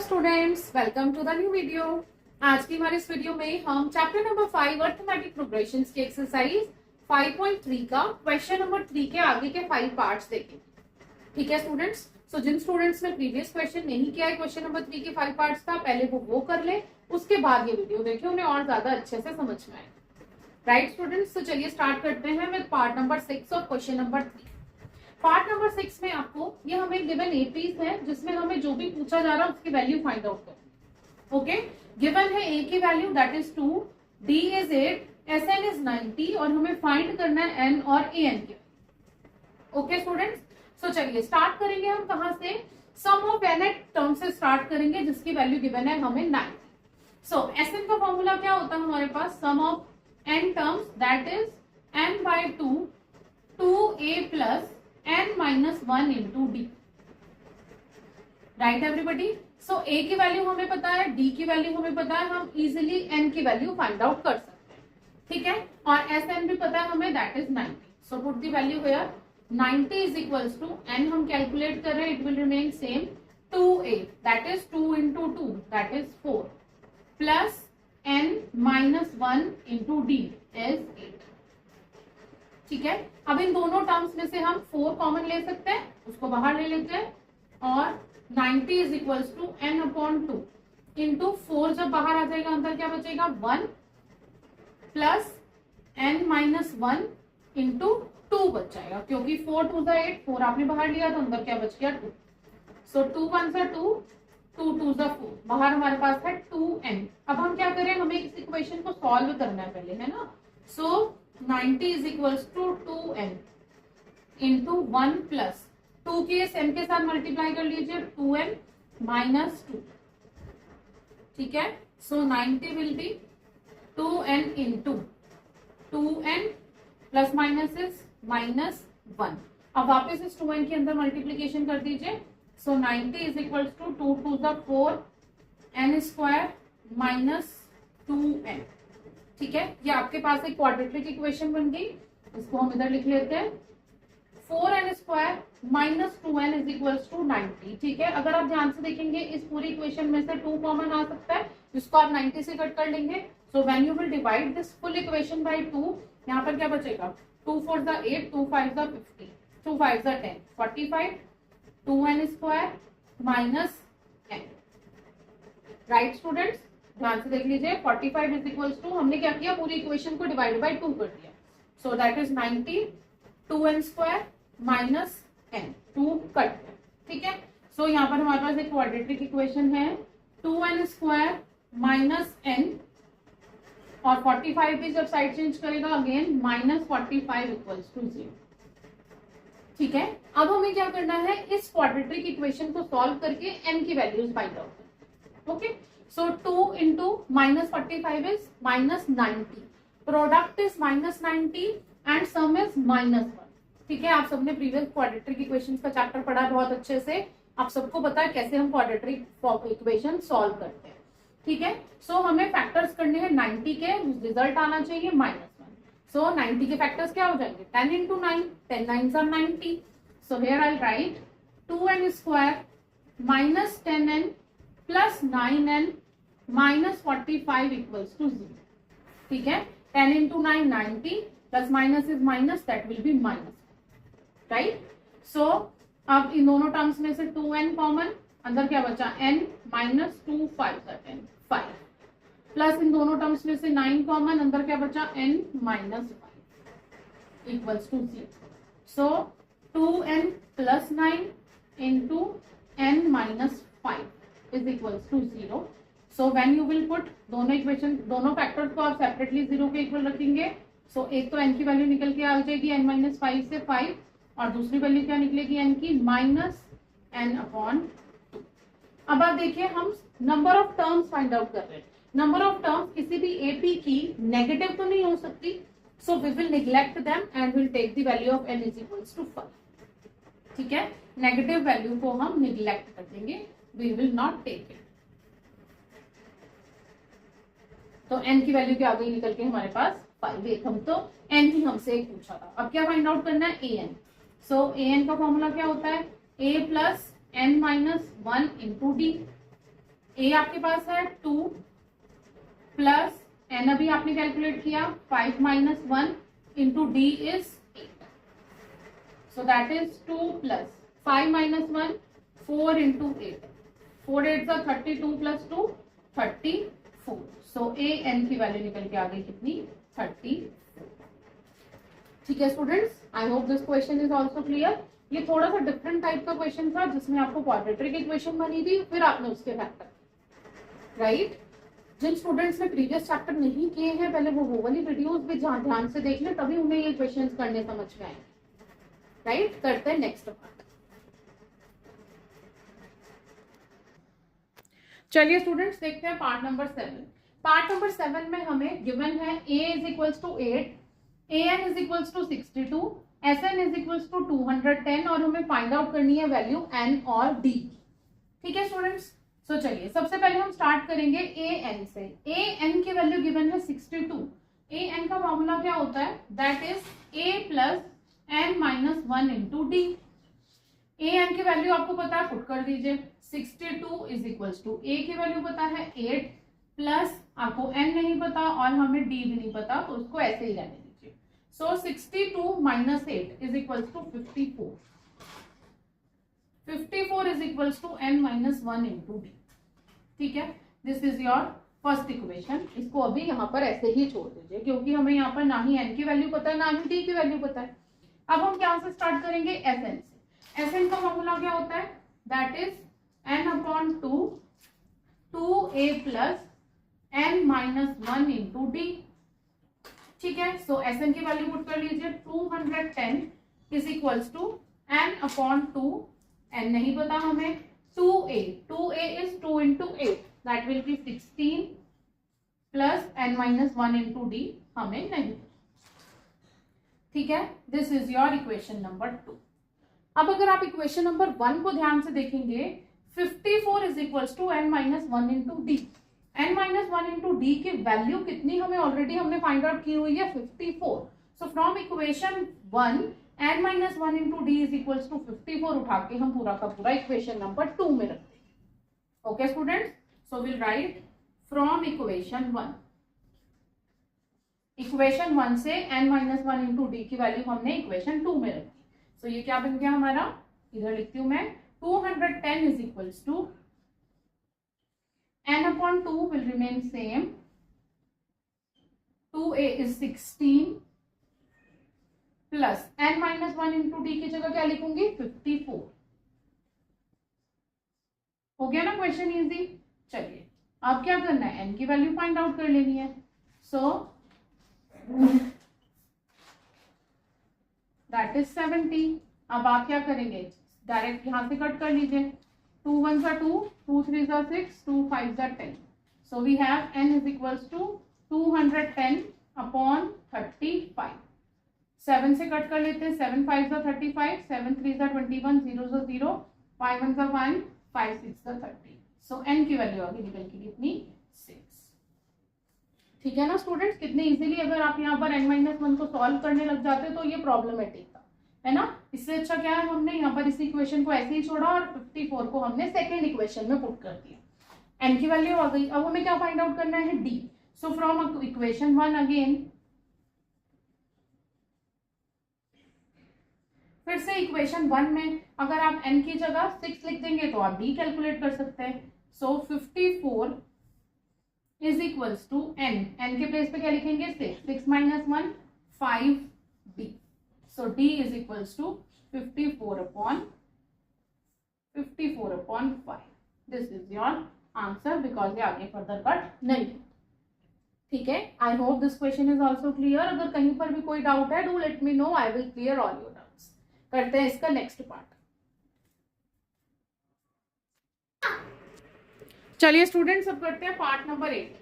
Students, welcome to the new video. आज की हमारे इस वीडियो में हम चैप्टर नंबर 5 अर्थमेटिक प्रोग्रेशंस की एक्सरसाइज 5.3 का क्वेश्चन नंबर 3 के आगे के 5 पार्ट्स देखेंगे। ठीक है स्टूडेंट्स, सो जिन स्टूडेंट्स ने प्रीवियस क्वेश्चन नहीं किया है क्वेश्चन नंबर 3 के 5 पार्ट्स का, पहले वो कर ले, उसके बाद ये वीडियो देखें, उन्हें और ज्यादा अच्छे से समझ में आए। राइट स्टूडेंट्स, तो चलिए स्टार्ट करते हैं विद पार्ट नंबर 6 और क्वेश्चन नंबर 3। पार्ट नंबर 6 में आपको ये हमें गिवन एपीज है जिसमें हमें जो भी पूछा जा रहा है उसकी वैल्यू फाइंड आउट करनी। ओके, गिवन है ए की value that is 2, d is 8, s n is 90 और हमें फाइंड करना है एन और ए एन की। ओके स्टूडेंट्स, सो चलिए स्टार्ट करेंगे हम कहां से, sum of n at term से स्टार्ट करेंगे जिसकी वैल्यू गिवन है हमें 90। सो एसएन का फॉर्मूला क्या होता है हमारे पास, sum of n terms that is n by 2 2a plus n minus 1 into d। Right everybody, so a की वैल्यू हमें पता है, d की वैल्यू हमें पता है, हम इजिली n की वैल्यू फाइंड आउट कर सकते हैं। ठीक है, और sn भी पता है हमें, that is 90। So put the value here, 90 is equals to n हम कैलकुलेट कर रहे हैं, it will remain same, 2a that is 2 into 2 that is 4 plus n minus 1 into d is 8। ठीक है, अब इन दोनों टर्म्स में से हम 4 कॉमन ले सकते हैं, उसको बाहर ले लेते हैं और 90 is equals to n upon 2 into 4 जब बाहर आ जाएगा अंदर क्या बचेगा 1 प्लस n माइनस 1 इंटू 2 बच जाएगा, क्योंकि 4 2 जा 8, 4 आपने बाहर लिया तो अंदर क्या बच गया 2। सो 2 1 जा 2, 2 2 जा 4, बाहर हमारे पास है 2n। अब हम क्या करें, हमें इस इक्वेशन को सॉल्व करना है पहले, है ना। So 90 is equals to 2n into 1 plus 2 के n के साथ मल्टीप्लाई कर लीजिए, 2n माइनस 2। ठीक है, सो 90 will be 2n into 2n plus minus is minus 1। अब वापस इस 2n के अंदर मल्टीप्लीकेशन कर दीजिए, so 90 is equals to 2 2 the 4 n square minus 2n। ठीक है, ये आपके पास एक क्वाड्रेटिक इक्वेशन बन गई, इसको हम इधर लिख लेते हैं, 4n square minus 2n is equals to 90। ठीक है, अगर आप ध्यान से देखेंगे इस पूरी इक्वेशन में से 2 कॉमन आ सकता है, जिसको आप 90 से कट कर लेंगे। सो when you will divide this full equation by 2, यहाँ पर क्या बचेगा, 2 4 जा 8, 2 5 जा 50, 2 5 जा 10, 45, 2n square minus n। Right students, ध्यान से देख लीजिए, 45 इज इक्वल्स टू, हमने क्या किया, पूरी इक्वेशन को डिवाइड बाय 2 कर दिया। सो that is 90, 2n square minus n, 2 cut. ठीक है, सो यहाँ पर हमारे पास एक क्वाड्रेटिक इक्वेशन है, 2n स्क्वायर माइनस n और 45 भी जब साइड चेंज करेगा अगेन माइनस 45 इक्वल्स टू 0। ठीक है, अब हमें क्या करना है, इस क्वाड्रेटिक इक्वेशन को सॉल्व करके n की वैल्यूज फाइंड आउट करना। Okay, so 2 into minus 45 is minus 90, product is minus 90 and sum is minus 1। ठीक है, आप सबने प्रीवियस क्वाड्रेटिक इक्वेशंस का चैप्टर पढ़ा बहुत अच्छे से, आप सबको पता है कैसे हम क्वाड्रेटिक इक्वेशन सॉल्व करते हैं। ठीक है, सो हमें फैक्टर्स करने हैं 90 के, रिजल्ट आना चाहिए -1। सो 90 के फैक्टर्स क्या हो जाएंगे, 10 into 9, 10 9s are 90। So here I write 2n square minus 10n plus 9n minus 45 equals to 0। ठीक है, 10 into 9 90 plus minus is minus, that will be minus. Right, so अब इन दोनों टर्म्स में से 2n कॉमन, अंदर क्या बचा n माइनस 2 5 10 5 प्लस इन दोनों टर्म्स में से 9 कॉमन, अंदर क्या बचा n minus 5 equals to 0। So 2n plus 9 into n minus 5 is equals to 0। So when you will put दोनों इक्वेशन, दोनों फैक्टर्स को आप सेपरेटली 0 के इक्वल रखेंगे। सो एक तो n की वैल्यू निकल के आ जाएगी n माइनस 5 से 5 और दूसरी वैल्यू क्या निकलेगी n की माइनस n अपॉन 2। अब आप देखिए हम number of terms find out कर रहे हैं, नंबर ऑफ टर्म्स किसी भी एपी की नेगेटिव तो नहीं हो सकती, so we will neglect them and will take the value of n is equals to 5। ठीक है, नेगेटिव वैल्यू को हम निग्लेक्ट कर देंगे, we will not take it. तो n की वैल्यू क्या आ गई निकल के हमारे पास 5। एक हम तो n ही हमसे एक पूछा था, अब क्या फाइंड आउट करना है, an। सो an का फॉर्मूला क्या होता है, a plus n minus 1 into d. A आपके पास है 2 प्लस एन अभी आपने कैलकुलेट किया 5 minus 1 into d is 8. So that is 2 plus 5 minus 1 4 into 8. 4 8 का 32 प्लस 2 34. सो ए एन की वैल्यू निकल के आ गई कितनी 34. ठीक है students, I hope this question is also clear. ये थोड़ा सा डिफरेंट टाइप का क्वेश्चन था जिसमें आपको क्वाड्रेटिक इक्वेशन बनी थी, फिर आपने उसके फैक्टर, राइट. जिन स्टूडेंट्स ने प्रीवियस चैप्टर नहीं किए हैं पहले वो वाली वीडियोस भी ध्यान से देख लें, तभी उन्हें ये क्वेश्चंस करने समझ में आएंगे. राइट, करते हैं नेक्स्ट पार्ट. चलिए स्टूडेंट्स देखते हैं पार्ट नंबर 7. पार्ट नंबर 7 में हमें गिवन है a is equals to 8, an is equals to 62, sn is equals to 210 और हमें फाइंड आउट करनी है वैल्यू n और d. ठीक है स्टूडेंट्स, सो चलिए सबसे पहले हम स्टार्ट करेंगे an से. an की वैल्यू गिवन है 62. an का फॉर्मूला क्या होता है, that is a plus n minus 1 into d. an की वैल्यू आपको पता है, पुट कर दीजिए. 62 इज इक्वल्स टू a की वैल्यू पता है 8 प्लस आपको n नहीं पता और हमें d भी नहीं पता, तो उसको ऐसे ही रहने दीजिए. So 62 minus 8 is equals to 54. 54 is equals to n minus 1 into d. ठीक है, this is your first equation. इसको अभी यहाँ पर ऐसे ही छोड़ दीजिए क्योंकि हमें यहाँ पर ना ही n की वैल्यू पता है ना ही d की वैल्यू पता है. अब हम क्या से स्टार्ट करेंगे, sn से. sn का फॉर्मूला क्या होता है, that is n upon 2a plus n minus 1 into d. ठीक है, सो sn की वैल्यू पुट कर लीजिए. 210 is equals to n upon 2, n नहीं पता हमें, 2a is 2 into 8, that will be 16 plus n minus 1 into d हमें नहीं. ठीक है, this is your equation number 2. अब अगर आप इक्वेशन नंबर 1 को ध्यान से देखेंगे, 54 is equals to n minus 1 into d. n minus 1 into d की वैल्यू कितनी हमें ऑलरेडी हमने फाइंड आउट की हुई है 54. So from equation 1 n minus 1 into d is equals to 54 उठा के हम पूरा का पूरा इक्वेशन नंबर 2 में रखते हैं. Okay students, so will write from equation 1. Equation 1 से n माइनस 1 इंटू डी की वैल्यू हमने इक्वेशन 2 में रखी. सो ये क्या बन गया हमारा, इधर लिखती हूं मैं. 210 is equals to n upon 2 will remain same. 2a is 16 plus n minus 1 into d की जगह क्या लिखूंगी, 54. हो गया ना क्वेश्चन इजी. चलिए अब क्या करना है, n की वैल्यू फाइंड आउट कर लेनी है. So that is 70. अब आप क्या करेंगे, डायरेक्ट यहां से कट कर लीजिए. 2 1 जा 2, 2 3 जा 6, 2 5 जा 10. So we have n is equals to 210 upon 35. 7 से कट कर लेते हैं. 7 5 जा 35, 7 3 जा 21, 0 जा 0, 5 1 जा 1, 5 6 जा 30. सो n की वैल्यू आगे निकल के कितनी, 6. ठीक है ना स्टूडेंट्स, कितने इजीली अगर आप यहाँ पर n माइनस 1 को सॉल्व करने लग जाते तो ये प्रॉब्लमेटिक था, है ना. इससे अच्छा क्या है, हमने यहाँ पर इस इक्वेशन को ऐसे ही छोड़ा और 54 को हमने सेकेंड इक्वेशन में पुट कर दिया. n की वैल्यू आ गई. अब हमें क्या फाइंड आउट करना है, d. So from equation 1 again, फिर से इक्वेशन 1 में अगर आप n की जगह 6 लिख देंगे तो आप d कैलकुलेट कर सकते हैं. So 54 is equals to n के प्लेस पे क्या लिखेंगे, 6. 6 minus 1 5d. So d is equals to 54 upon 5. This is your answer because ये आगे फर्दर कट नहीं. ठीक है, I hope this question is also clear. अगर कहीं पर भी कोई डाउट है, do let me know, I will clear all your doubts. करते हैं इसका नेक्स्ट पार्ट. चलिए स्टूडेंट्स, अब करते हैं पार्ट नंबर 8.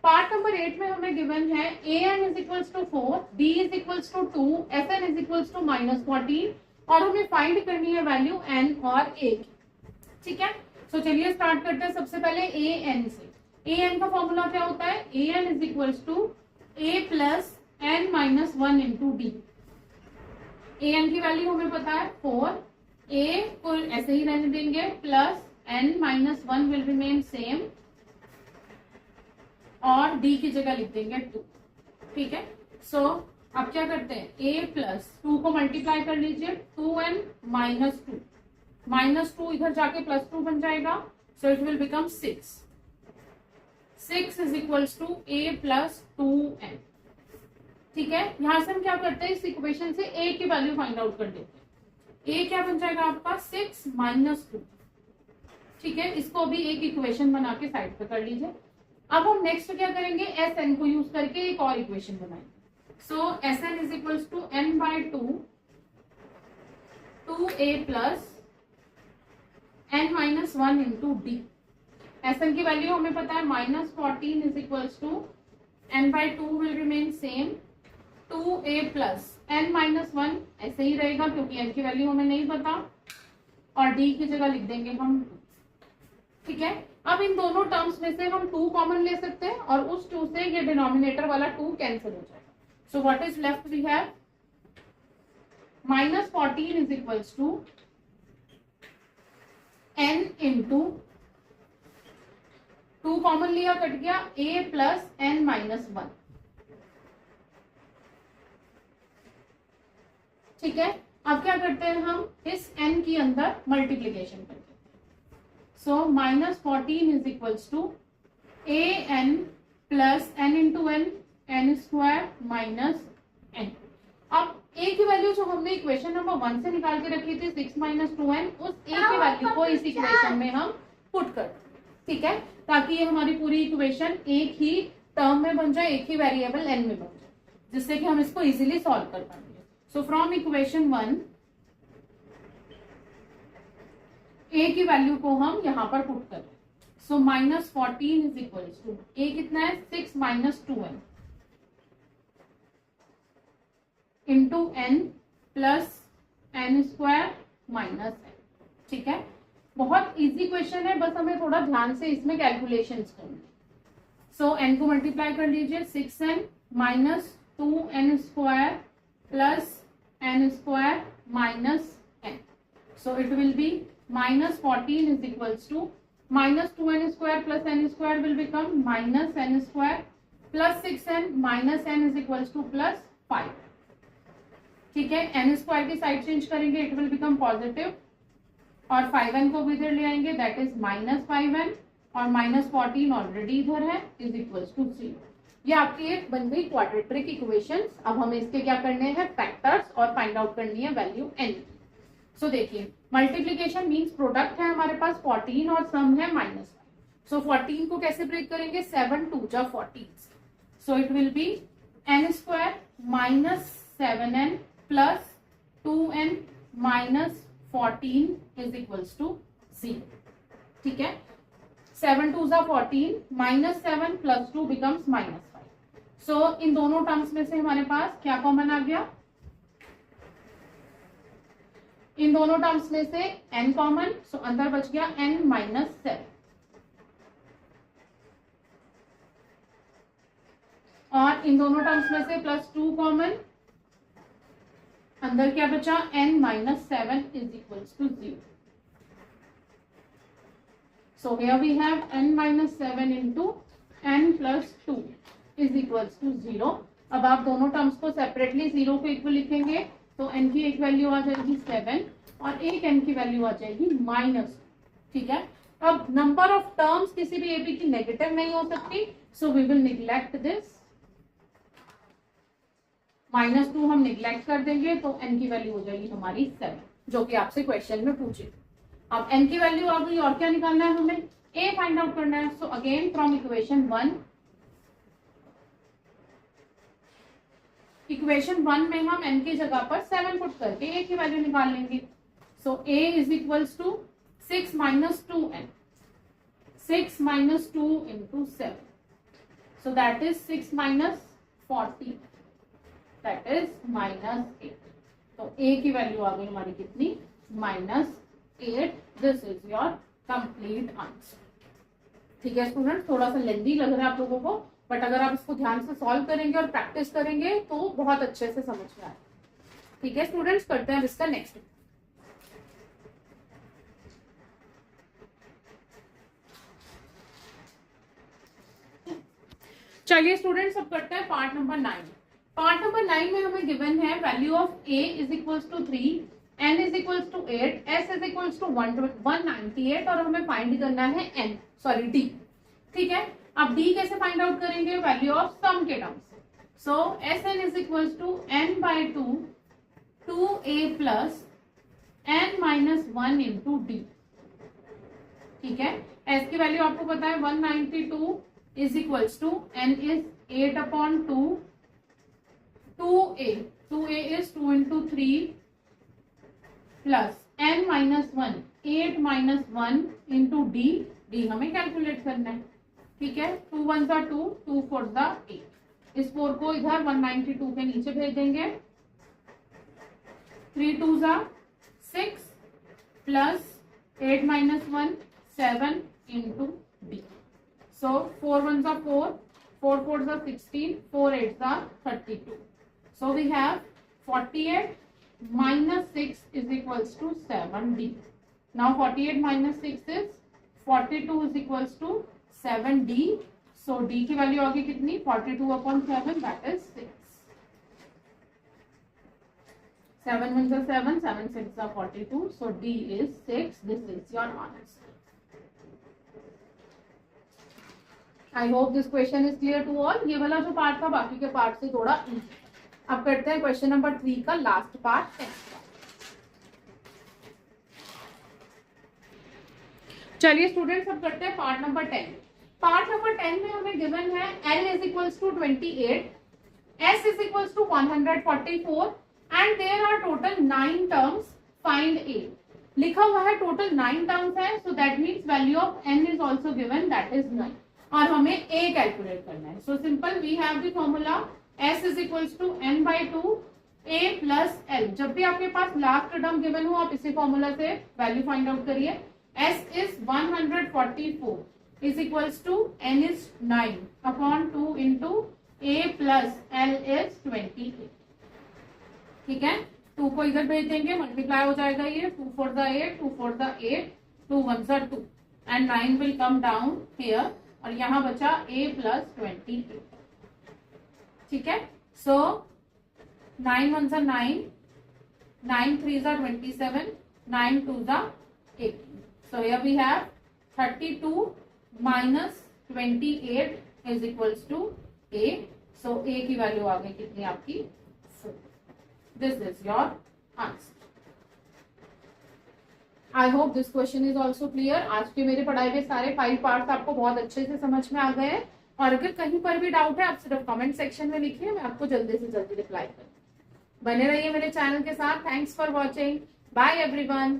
पार्ट नंबर 8 में हमें गिवन है an is equals to 4, d is equals to 2, sn is equals to minus 14 और हमें फाइंड करनी है वैल्यू n और a की. ठीक है, सो चलिए स्टार्ट करते हैं सबसे पहले an से. an का फॉर्मूला क्या होता है, an is equals to a plus n minus 1 into d. an की वैल्यू हमें पता है 4, a को ऐसे ही रहने देंगे, plus n minus 1 will remain same, और डी की जगह लिख देंगे 2। ठीक है, सो अब क्या करते हैं, a प्लस 2 को मल्टीप्लाई कर लीजिए, 2n माइनस 2, माइनस 2 इधर जाके प्लस 2 बन जाएगा, so it will become 6। 6 is equals to a plus 2n। ठीक है, यहां से हम क्या करते हैं, इस इक्वेशन से a की वैल्यू फाइंड आउट कर देते हैं। a क्या बन जाएगा आपका 6 माइनस 2। ठीक है, इसको भी एक इक्वेशन बना के साइड पे कर लीजिए। अब हम नेक्स्ट क्या करेंगे, एस एन को यूज करके एक और इक्वेशन बनाएंगे। So S n is equals to n by 2, 2a plus n minus 1 into d. S n की वैल्यू हमें पता है -14 is equals to n by 2 will remain same, 2a plus n minus 1 ऐसे ही रहेगा क्योंकि एन की value हमें नहीं पता, और डी की जगह लिख देंगे हम 2। ठीक है, अब इन दोनों टर्म्स में से हम 2 कॉमन ले सकते हैं और उस 2 से ये डिनोमिनेटर वाला 2 कैंसिल हो जाएगा। So what is left, we have -14 is equals to n into 2 common लिया, कट गया, a प्लस एन माइनस 1। ठीक है, अब क्या करते हैं, हम इस n की अंदर मल्टीप्लीकेशन करते हैं। So -14 is equals to a n plus n into n, n square minus n। अब a की वैल्यू जो हमने इक्वेशन नंबर 1 से निकाल के रखी थी 6 माइनस 2n, उस a की वैल्यू को इस इक्वेशन में हम पुट कर, ठीक है, ताकि ये हमारी पूरी इक्वेशन एक ही टर्म में बन जाए, एक ही वेरिएबल n में बन जाए, जिससे कि हम इसको इजीली सॉल्व कर पाएंगे। सो फ्रॉम इक्वेशन 1 a की वैल्यू को हम यहां पर पुट करें। सो -14 इज इक्वल्स टू a कितना है 6 minus 2n into n plus n square minus n। ठीक है, बहुत इजी क्वेश्चन है, बस हमें थोड़ा ध्यान से इसमें कैलकुलेशंस करनी है। सो n को मल्टीप्लाई कर लीजिए, 6n minus 2n square plus n square minus n। So it will B -14 is equals to -2n square plus n square will become -n square plus 6n minus n is equals to plus 5। ठीक है, n square की side change करेंगे, it will become positive, और 5n को भी इधर ले आएंगे, दैट इज -5n, और -14 ऑलरेडी इधर है, इज इक्वल्स टू 0। ये आपकी एक बन गई क्वाड्रेटिक इक्वेशन। अब हमें इसके क्या करने हैं, फैक्टर्स, और फाइंड आउट करनी है वैल्यू n। सो देखिए, मल्टीप्लीकेशन मींस प्रोडक्ट है हमारे पास 14 और सम है -5। सो 14 को कैसे ब्रेक करेंगे, 7 2 जा 14, so it will be n square minus 7n plus 2n minus 14 is equals to 0। ठीक है, 7 2 जा 14, -7 प्लस 2 बिकम्स -5। सो इन दोनों टर्म्स में से हमारे पास क्या कॉमन आ गया, इन दोनों टर्म्स में से n कॉमन, सो अंदर बच गया n माइनस 7, और इन दोनों टर्म्स में से +2 कॉमन, अंदर क्या बचा, n minus 7 is equals to 0। So here we have n minus 7 into n plus 2 is equals to 0। अब आप दोनों टर्म्स को सेपरेटली 0 को इक्वल लिखेंगे, तो n की एक वैल्यू आ जाएगी 7 और एक n की वैल्यू आ जाएगी -2। ठीक है, अब नंबर ऑफ टर्म्स किसी भी एबी की नेगेटिव नहीं हो सकती, so we will neglect this, -2 हम निग्लेक्ट कर देंगे, तो n की वैल्यू हो जाएगी हमारी 7, जो कि आपसे क्वेश्चन में पूछे। अब n की वैल्यू आ गई, और क्या निकालना है हमें, a फाइंड आउट करना है। So again from equation 1, equation 1 में हम n की जगह पर 7 पुट करके a की वैल्यू निकाल लेंगे। So a is equals to 6 minus 2n, 6 minus 2 into 7, so that is 6 minus 40, that is -8। तो a की वैल्यू आ गई हमारी कितनी, -8। This is your complete answer. ठीक है स्टूडेंट, थोड़ा सा लेंदी लग रहा है आप लोगों को, बट अगर आप इसको ध्यान से सॉल्व करेंगे और प्रैक्टिस करेंगे तो बहुत अच्छे से समझ में आए। ठीक है स्टूडेंट्स, करते हैं इसका नेक्स्ट। चलिए स्टूडेंट्स अब करते हैं पार्ट नंबर 9। पार्ट नंबर 9 में हमें गिवन है value of a is equals to 3, n is equals to 8, s is equals to 198 और हमें फाइंड करना है d। ठीक है, अब d कैसे फाइंड आउट करेंगे? वैल्यू ऑफ सम के terms. So sn is equals to n by 2 2a plus n minus 1 into d। ठीक है, s की वैल्यू आपको पता है 192 is equals to n is 8 upon 2 2a is 2 into 3 plus n minus 1 8 minus 1 into d हमें calculate करना है। ठीक है, 2 1 जा 2 2 4 जा 8। इस 4 को इधर 192 के नीचे भेज देंगे। 3 2 जा 6 प्लस 8 माइनस 1 7 इंटू d। सो 4 1 जा 4 4 4 जा 16 4 8 जा 32। So we have 48 minus 6 is equals to 7d. Now 48 minus 6 is 42 is equals to 7d. So d की वैल्यू आ गई कितनी? 42 upon 7 that is 6. 7 1 is 7, 7 6 is 42. So d is 6. This is your answer. I hope this question is clear to all. ये वाला जो part था बाकी के पार्ट से थोड़ा easy। अब करते हैं क्वेश्चन नंबर 3 का लास्ट पार्ट। चलिए स्टूडेंट्स अब करते हैं पार्ट नंबर 10। पार्ट नंबर 10 में हमें गिवन है n is equals to 28, s is equals to 144 and there are total 9 terms. Find a। लिखा हुआ है टोटल 9 टर्म्स है, so that means value of n is also given that is 9 और हमें a calculate करना है। So simple, we have the formula s is equals to n by 2 a plus l। जब भी आपके पास लास्ट टर्म गिवन हो आप इसी फॉर्मूला से वैल्यू फाइंड आउट करिए। s is 144 is equals to n is 9 upon 2 into a plus l is 28। ठीक है, 2 को इधर भेज देंगे, मल्टीप्लाई हो जाएगा ये 2 4 the 8 2 4 the 8 2 1 the 2 and 9 will come down here और यहाँ बचा a प्लस 28। ठीक है, सो 9 1 जा 9 9 3 जा 27 9 2 जा 18। So here we have 32 minus 28 is equals to a। So a की वैल्यू आ गई कितनी आपकी? 4। This is your answer. I hope this question is also clear. आज के मेरे पढ़ाए हुए सारे 5 पार्ट्स आपको बहुत अच्छे से समझ में आ गए हैं और अगर कहीं पर भी डाउट है आप सिर्फ कमेंट सेक्शन में लिखिए, मैं आपको जल्दी से जल्दी रिप्लाई करूँ। बने रहिए मेरे चैनल के साथ। Thanks for watching. Bye everyone.